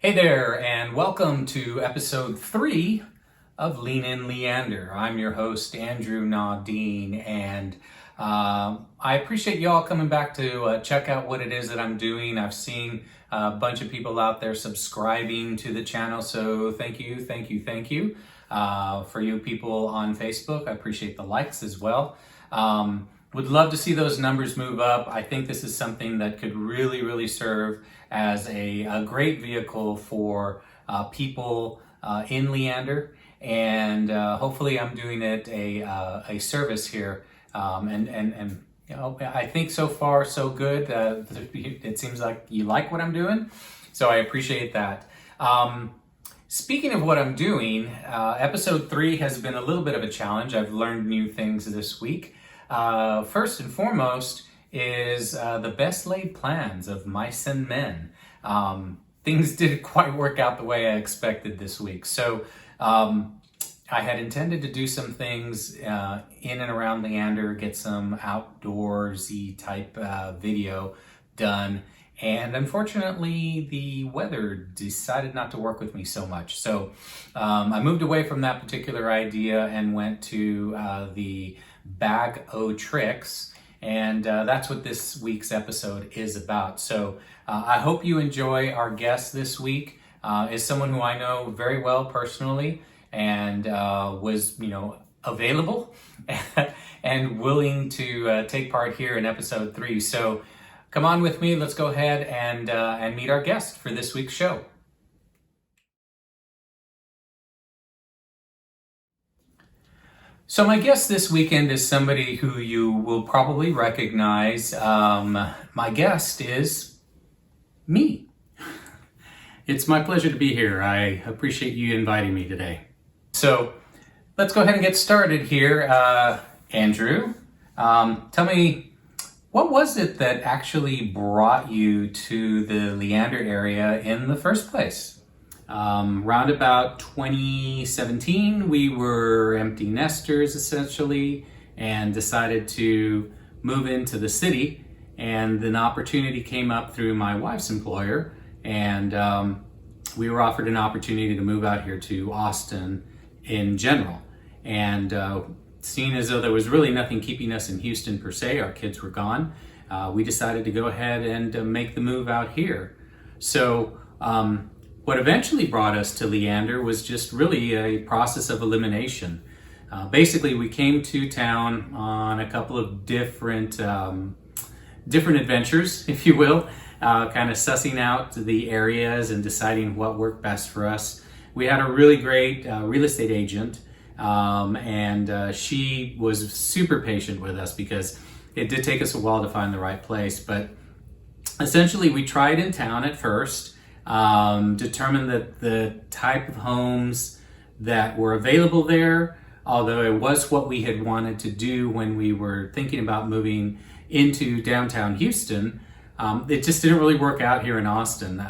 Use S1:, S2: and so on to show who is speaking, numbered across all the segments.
S1: Hey there, and welcome to episode 3 of Lean In Leander. I'm your host, Andrew Nadine, and I appreciate y'all coming back to check out what it is that I'm doing. I've seen a bunch of people out there subscribing to the channel, so thank you. For you people on Facebook, I appreciate the likes as well. Would love to see those numbers move up. I think this is something that could really serve as a great vehicle for people in Leander, and hopefully I'm doing it a service here. And you know, I think so far so good. It seems like you like what I'm doing, so I appreciate that. Speaking of what I'm doing, episode 3 has been a little bit of a challenge. I've learned new things this week. First and foremost is the best laid plans of mice and men. Things didn't quite work out the way I expected this week. So I had intended to do some things in and around Leander, get some outdoorsy type video done. And unfortunately, the weather decided not to work with me so much. So I moved away from that particular idea and went to the Bag o' Tricks, and that's what this week's episode is about. So I hope you enjoy our guest this week. Is someone who I know very well personally, and was available and willing to take part here in episode 3. So come on with me. Let's go ahead and meet our guest for this week's show. So my guest this weekend is somebody who you will probably recognize. My guest is me. It's my pleasure to be here. I appreciate you inviting me today. So let's go ahead and get started here. Andrew, tell me, what was it that actually brought you to the Leander area in the first place? Round about 2017, we were empty nesters essentially, and decided to move into the city. And an opportunity came up through my wife's employer, and we were offered an opportunity to move out here to Austin in general. And seeing as though there was really nothing keeping us in Houston per se, our kids were gone, we decided to go ahead and make the move out here. So what eventually brought us to Leander was just really a process of elimination. Basically, we came to town on a couple of different adventures, if you will, kind of sussing out the areas and deciding what worked best for us. We had a really great real estate agent, and she was super patient with us because it did take us a while to find the right place. But essentially, we tried in town at first. Determined that the type of homes that were available there, although it was what we had wanted to do when we were thinking about moving into downtown Houston, it just didn't really work out here in Austin.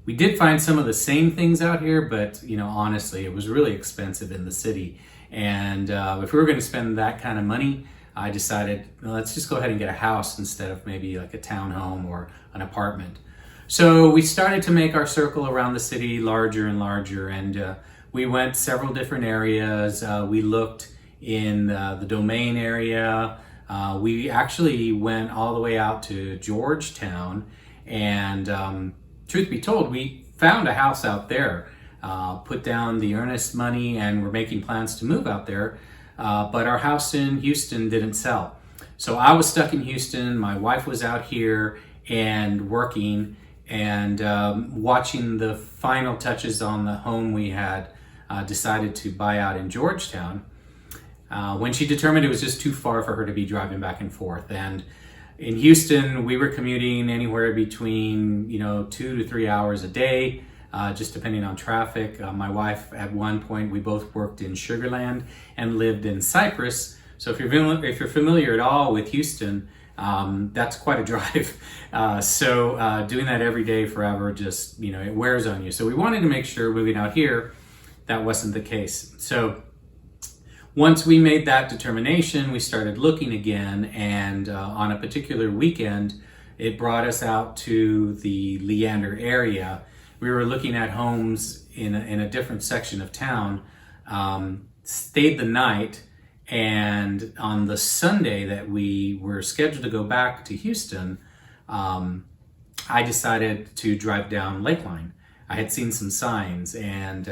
S1: We did find some of the same things out here, but honestly, it was really expensive in the city. And if we were going to spend that kind of money, I decided, let's just go ahead and get a house instead of maybe like a townhome or an apartment. So we started to make our circle around the city larger and larger, and we went several different areas. We looked in the Domain area. We actually went all the way out to Georgetown, and truth be told, we found a house out there, put down the earnest money, and we're making plans to move out there, but our house in Houston didn't sell. So I was stuck in Houston, my wife was out here and working, and watching the final touches on the home we had decided to buy out in Georgetown, when she determined it was just too far for her to be driving back and forth. And in Houston, we were commuting anywhere between 2 to 3 hours a day, just depending on traffic. My wife, at one point, we both worked in Sugar Land and lived in Cypress. So if you're familiar at all with Houston, that's quite a drive. So doing that every day forever, just, it wears on you. So we wanted to make sure moving out here, that wasn't the case. So once we made that determination, we started looking again, and on a particular weekend, it brought us out to the Leander area. We were looking at homes in a different section of town, stayed the night, and on the Sunday that we were scheduled to go back to Houston, I decided to drive down Lakeline. I had seen some signs, and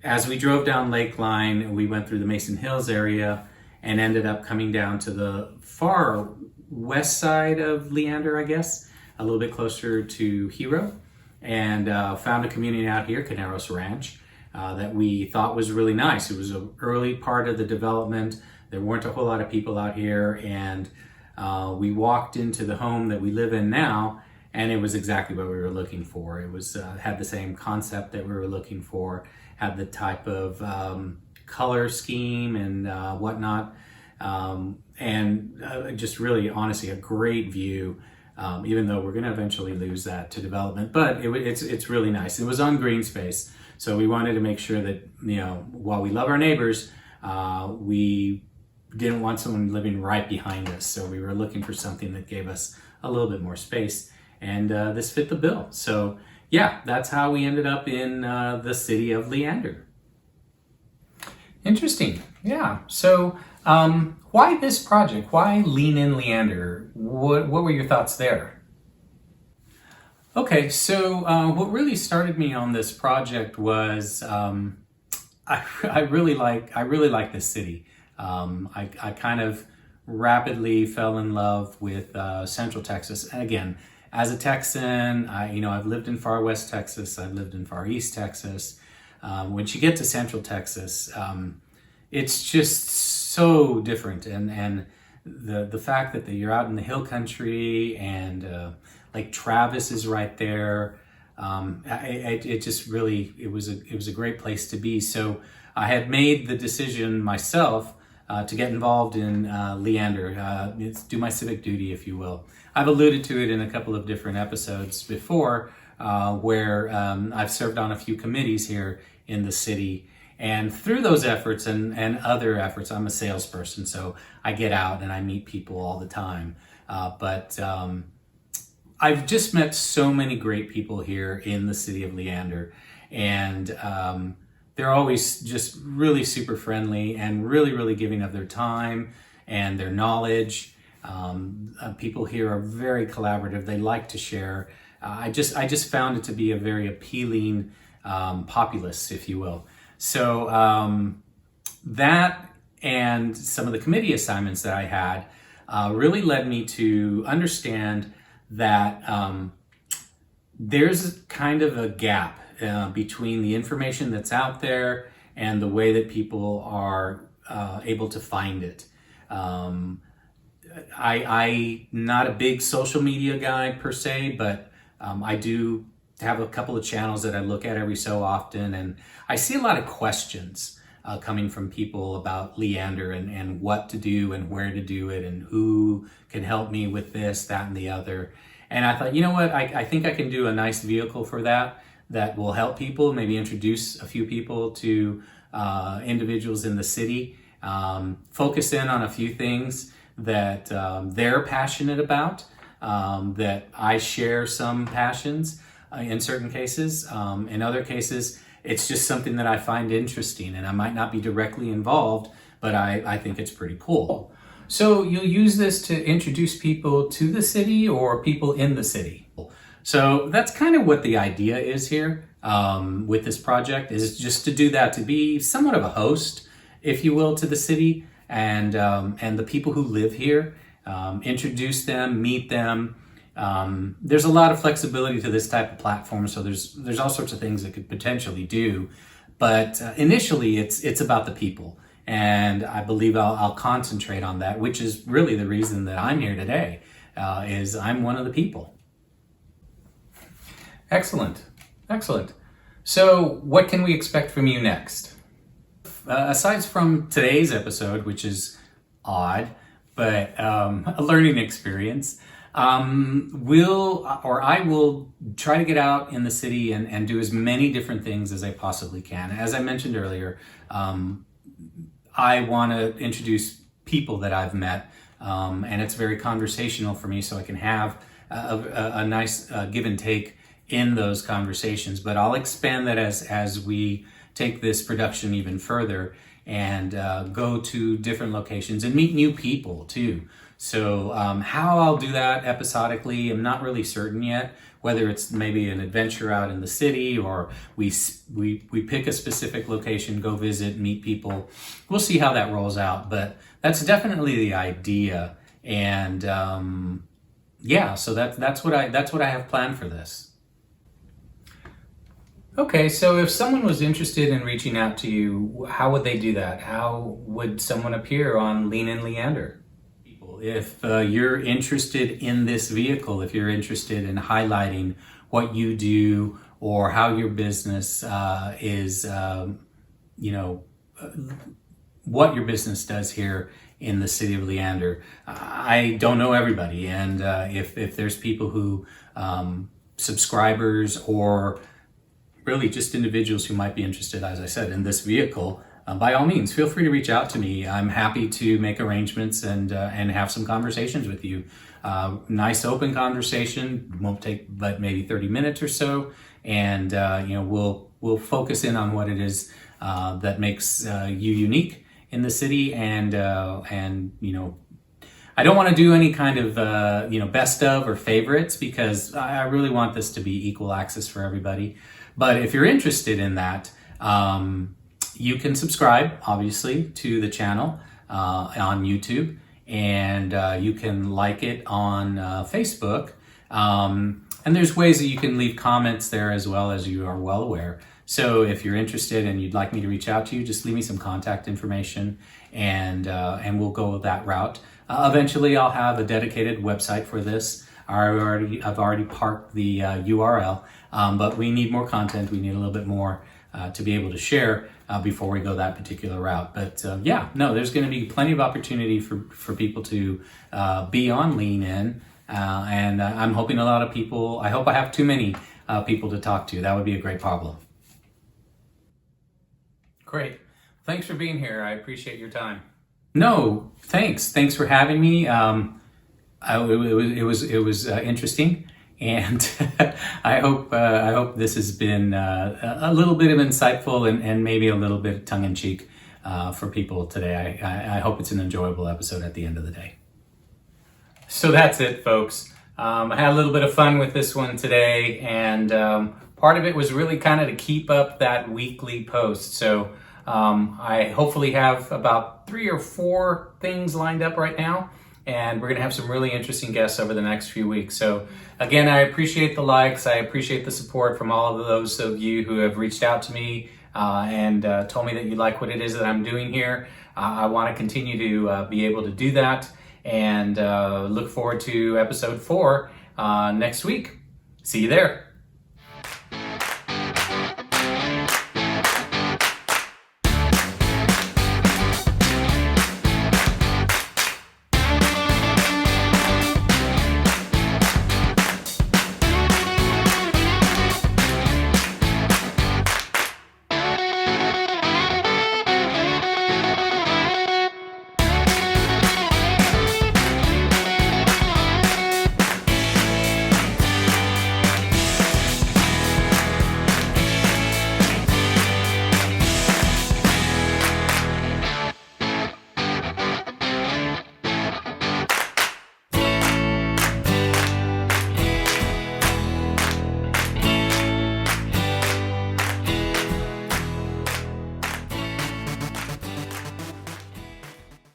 S1: as we drove down Lakeline, we went through the Mason Hills area and ended up coming down to the far west side of Leander, I guess, a little bit closer to Hero, and found a community out here, Caneros Ranch, that we thought was really nice. It was an early part of the development. There weren't a whole lot of people out here, and we walked into the home that we live in now, and it was exactly what we were looking for. It was had the same concept that we were looking for, had the type of color scheme and whatnot, and just really, honestly, a great view. Even though we're going to eventually lose that to development, but it's really nice. It was on green space, so we wanted to make sure that, while we love our neighbors, we didn't want someone living right behind us. So we were looking for something that gave us a little bit more space, and this fit the bill. So yeah, that's how we ended up in the city of Leander. Interesting. Yeah. So why this project? Why Lean In Leander? What were your thoughts there? Okay, so what really started me on this project was I really like this city. I kind of rapidly fell in love with Central Texas. And again, as a Texan, I've lived in far West Texas. I've lived in far East Texas. Once you get to Central Texas, it's just so different, and the fact that you're out in the hill country, and like Travis is right there. It just really, it was a great place to be. So I had made the decision myself to get involved in Leander, do my civic duty, if you will. I've alluded to it in a couple of different episodes before, where I've served on a few committees here in the city. And through those efforts and other efforts, I'm a salesperson, so I get out and I meet people all the time. But I've just met so many great people here in the city of Leander, and they're always just really super friendly and really, really giving of their time and their knowledge. People here are very collaborative. They like to share. I just found it to be a very appealing populace, if you will. So that and some of the committee assignments that I had really led me to understand that there's kind of a gap between the information that's out there and the way that people are able to find it. I'm not a big social media guy per se, but I do have a couple of channels that I look at every so often, and I see a lot of questions coming from people about Leander and what to do and where to do it and who can help me with this, that, and the other. And I thought, you know what, I think I can do a nice vehicle for that will help people, maybe introduce a few people to individuals in the city, focus in on a few things that they're passionate about, that I share some passions in certain cases. In other cases, it's just something that I find interesting, and I might not be directly involved, but I think it's pretty cool. So you'll use this to introduce people to the city or people in the city. So that's kind of what the idea is here with this project, is just to do that, to be somewhat of a host, if you will, to the city and the people who live here, introduce them, meet them. There's a lot of flexibility to this type of platform, so there's all sorts of things it could potentially do, but initially it's about the people, and I believe I'll concentrate on that, which is really the reason that I'm here today, is I'm one of the people. Excellent. So what can we expect from you next? Aside from today's episode, which is odd, but a learning experience, I will try to get out in the city and do as many different things as I possibly can. As I mentioned earlier, I want to introduce people that I've met, and it's very conversational for me, so I can have a nice give and take in those conversations. But I'll expand that as we take this production even further and go to different locations and meet new people too. So how I'll do that episodically, I'm not really certain yet. Whether it's maybe an adventure out in the city or we pick a specific location, go visit, meet people. We'll see how that rolls out, but that's definitely the idea. And yeah, so that's what I have planned for this. Okay, so if someone was interested in reaching out to you, how would they do that? How would someone appear on Lean and Leander? If you're interested in this vehicle, if you're interested in highlighting what you do or how your business is, what your business does here in the city of Leander. I don't know everybody, and if there's people who, subscribers or really just individuals who might be interested, as I said, in this vehicle, by all means, feel free to reach out to me. I'm happy to make arrangements and have some conversations with you. Nice open conversation, won't take but maybe 30 minutes or so, and we'll focus in on what it is that makes you unique in the city, and I don't want to do any kind of best of or favorites, because I really want this to be equal access for everybody. But if you're interested in that, you can subscribe, obviously, to the channel on YouTube, and you can like it on Facebook. And there's ways that you can leave comments there as well, as you are well aware. So if you're interested and you'd like me to reach out to you, just leave me some contact information, and we'll go that route. Eventually, I'll have a dedicated website for this. I've already parked the URL, but we need more content. We need a little bit more to be able to share before we go that particular route. But there's going to be plenty of opportunity for people to be on Lean In, and I'm hoping a lot of people. I hope I have too many people to talk to. That would be a great problem. Great. Thanks for being here. I appreciate your time. No, thanks. Thanks for having me. It was interesting, and I hope this has been a little bit of insightful and maybe a little bit tongue in cheek for people today. I hope it's an enjoyable episode at the end of the day. So that's it, folks. I had a little bit of fun with this one today, and part of it was really kind of to keep up that weekly post. So I hopefully have about 3 or 4 things lined up right now, and we're going to have some really interesting guests over the next few weeks. So again, I appreciate the likes. I appreciate the support from all of those of you who have reached out to me and told me that you like what it is that I'm doing here. I want to continue to be able to do that, and look forward to episode 4 next week. See you there.